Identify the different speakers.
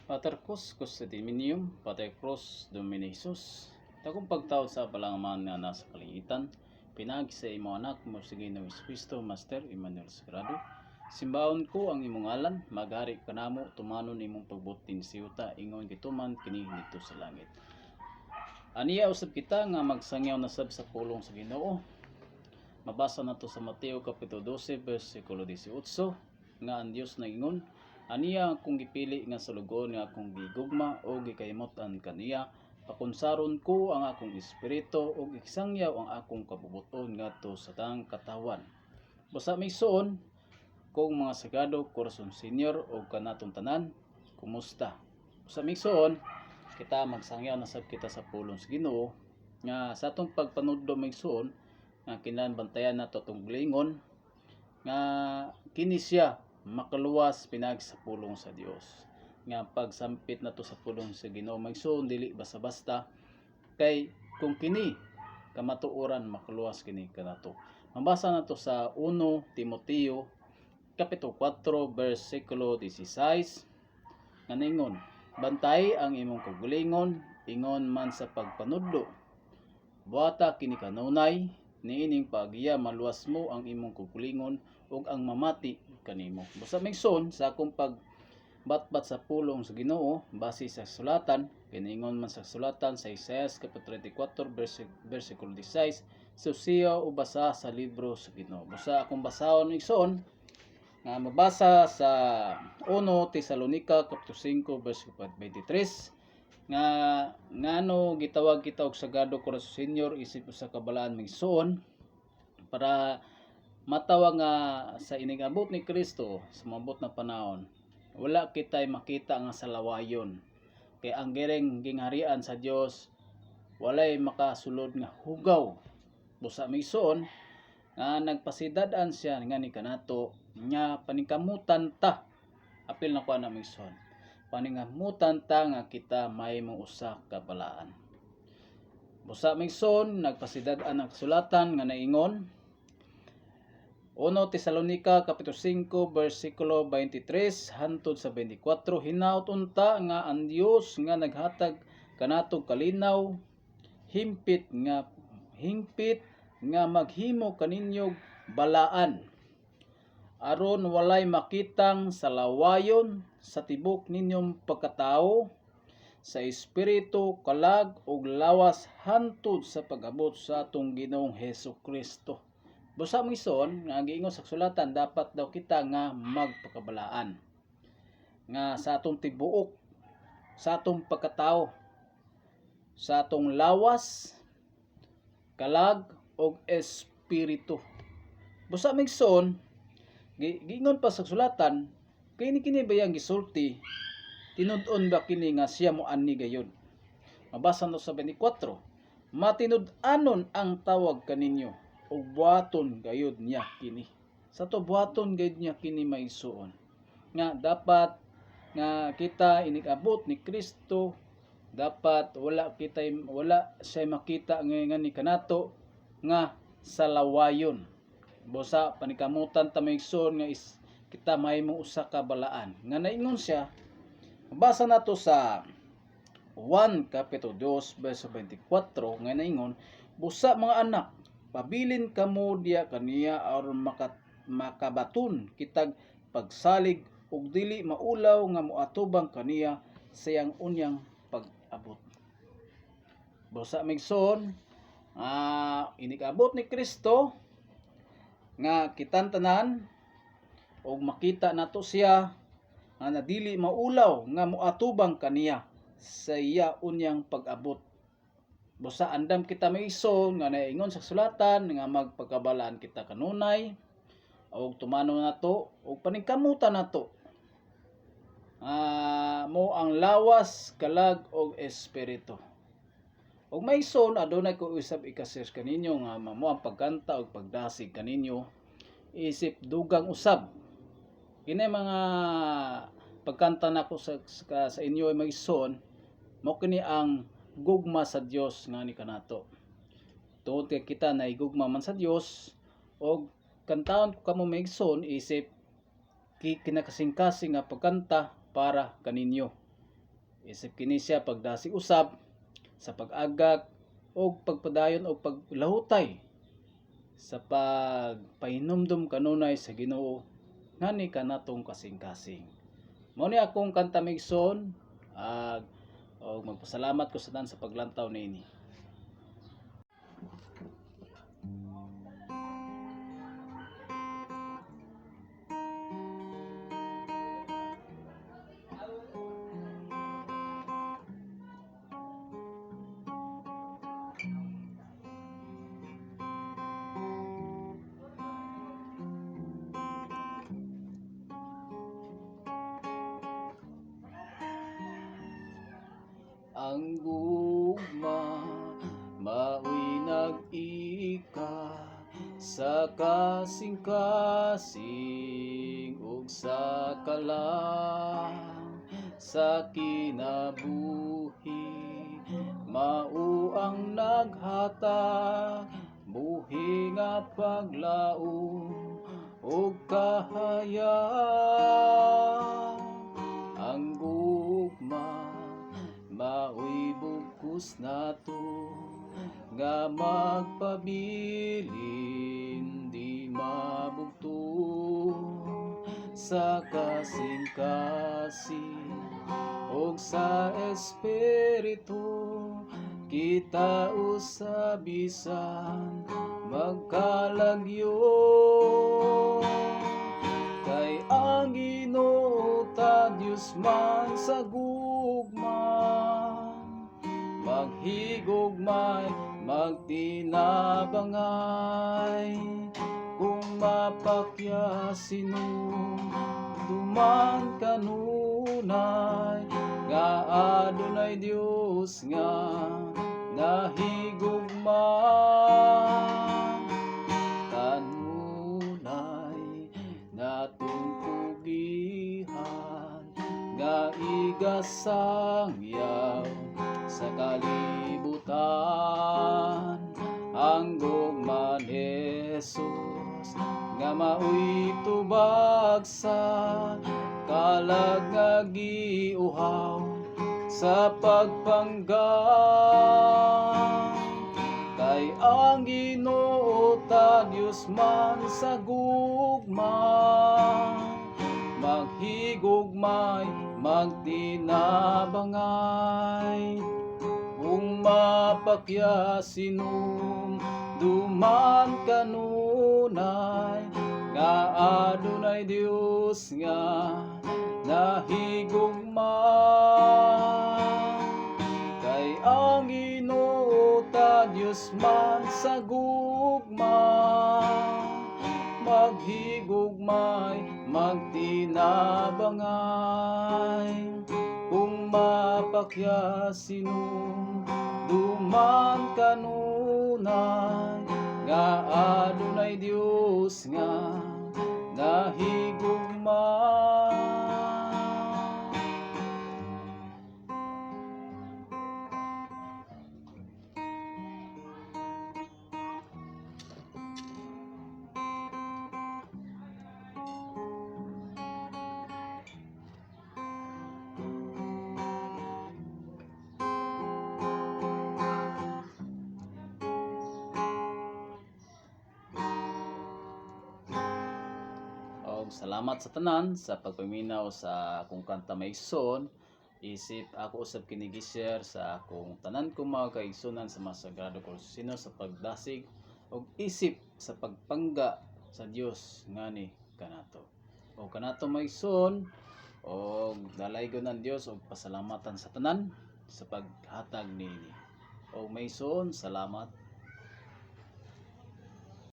Speaker 1: Pater Cuscus et Diminium, Pater Cruz Domini Jesus. Takong pagtawad sa palangaman nga nasa kalingitan, pinagi sa imo anak mo sa Ginoong Kristo, Master Emmanuel Sagrado. Simbaon ko ang imong ngalan, maghari kanamo, tumanon imong pagbutin siyuta, ingon gituman kini dito sa langit. Aniya usab kita nga magsangyaw na sab sa pulong sa Ginoo. Mabasa nato sa Mateo kapitulo 12 bersikulo 18 nga ang Dios naingon, aniya akong gipili nga salugon nga akong gigugma o gikaymutan kaniya, pakunsaron ko ang akong espiritu o isangyaw ang akong kabubuton ngadto sa tang katawan. Basta may suon kung mga sagado, Corazon Senior o kanatong tanan, kumusta? Basta may suon kita magsangyaw na sab kita sa pulong sa Ginoo nga sa atong pagpanudlo may suon nga kinahanglan bantayan nato atong gulingon nga kini siya makaluwas pinagi sa pulong sa Dios. Nga pagsampit nato sa pulong sa Ginoo magsuon dili basta-basta kay kung kini kamatuoran makaluwas kini kanato. Mabasa nato sa 1 Timoteo kapitulo 4 bersikulo 16 nga ningon, bantay ang imong kagalingon ingon man sa pagpanudlo. Buhata kini kanunay niining pagiya maluwas mo ang imong kukulingon ug ang mamati kanimo. Basta migson sa akong pagbatbat sa pulong sa Ginoo base sa sulatan, kiningon man sa sulatan sa Isaias kapitulo 34 bersikulo 16, susiya o basa sa libro sa Ginoo. Basta akong basahon igsoon nga mabasa sa 1 Tesalonica kapitulo 5 bersikulo 23 nga ngano gitawag kita og Sagado Corazon Senior isip sa kabalaan migsuon para matawag nga sa inigabot ni Kristo sa mabot na panahon wala kitay makita nga salawayon kay ang gireng gingharian sa Dios walay makasulod nga hugaw. Busa migsuon nga nagpasidad-an siya nga ni kanato nya paningkamutan ta apil na kuan na migsuon paningamutan ta nga kita may mong usa ka balaan. Busa migson nagpasidad-an ang sulatan nga naingon 1 Tesalonica kapitulo 5 bersikulo 23 hangtod sa 24, hinaut unta nga ang Dios nga naghatag kanatong kalinaw himpit nga maghimo kaninyog balaan aron walay makitang salawayon sa tibok ninyong pagkatao sa espiritu, kalag ug lawas hantod sa pag-abot sa atong Ginoong Hesukristo. Busa mison nga giingon sa sulatan dapat daw kita nga magpakabalaan nga sa atong tibuok, sa atong pagkatao, sa atong lawas, kalag ug espiritu. Busa mison giingon pa sa sulatan kini ba yang gisulti tinud-on ba kini nga siya mo ani gayon. Mabasa no sa 24, matinud-anon ang tawag kaninyo ug buhaton gayud niya kini. Sa to buhaton gayud niya kini maigsuon nga dapat nga kita inigabot ni Kristo dapat wala siya makita nga ni kanato nga salawayon. Busa panikamutan ta maigsoon nga kita may mo usa ka balaan nga naingon siya. Basa nato sa 1 kapitulo 2 verso 24 nga naingon, busa mga anak pabilin kamo diya kaniya aron makabaton kitag pagsalig ug dili maulaw nga moatubang kaniya sayang unyang pag-abot. Busa migsoon inigabot ni Kristo nga kitang tanan og makita nato siya nga nadili maulaw nga moatubang kaniya sa iya unyang pag-abot. Busa andam kita maison nga naingon sa sulatan nga magpagabalaan kita kanunay og tumano nato og paningkamutan nato mo ang lawas, kalag og espiritu. Og maison adunay ko usab ikasis kaninyo nga mamo ang pagkanta og pagdasig kaninyo isip dugang usab. Kini mga pagkanta nako sa inyo ay maison mo kini ang gugma sa Dios nga ni kanato. Tungod kay kita na igugma man sa Dios og kantaon ko kamo maison isip kinakasing-kasing nga pagkanta para kaninyo. Isip kini siya pagdasig usab sa pag-agak o pagpadayon o paglahutay sa pagpahinumdum kanunay sa Ginoo ngani kanatong kasing-kasing. Mao ni akong kanta migson og magpasalamat ko sa tanan sa paglantaw niini. Ang gugma mao'y nag-ika sa kasing-kasing ug sa kalang sa kinabuhi. Mao ang naghatag buhi nga paglaom ug kahayag. Ang gugma mao'y bugkos nato nga magpabilin di mabugtong sa kasing-kasing ug sa espiritu kita usabisan magkalagyo. Kay ang Ginoo ta Dios man sa gugma maghigugmay magtinabangay kung mapakya sino duman kanunay nga adunay Dios nga nahigugma. Kanunay natong pugihan nga igasangyaw sa kalibutan. Ang gugma ni Jesus nga mao'y tubag sa kalag nga giuhaw sa pagpanggang. Kay ang Ginoo ta Dios man sa gugma maghigugmay magtinabangay kung mapakya sinom duman kanunay nga adunay Dios nga nahigugma. Kay ang Ginoo ta Dios man sa gugma maghigugmay magtinabangay kung mapakya sinom duman kanunay nga adunay Dios nga nahigugma. Salamat sa tanan sa pagpaminaw sa akong kanta maigsoon. Isip ako usab kini gi-share sa akong tanan kong mga kaigsunan sa mga sagrado kursusino sa pagdasig og isip sa pagpangga sa Dios ngani kanato. O kanato maigsoon og dalaygon ng Dios og pasalamatan sa tanan sa paghatag niini. O maigsoon, salamat.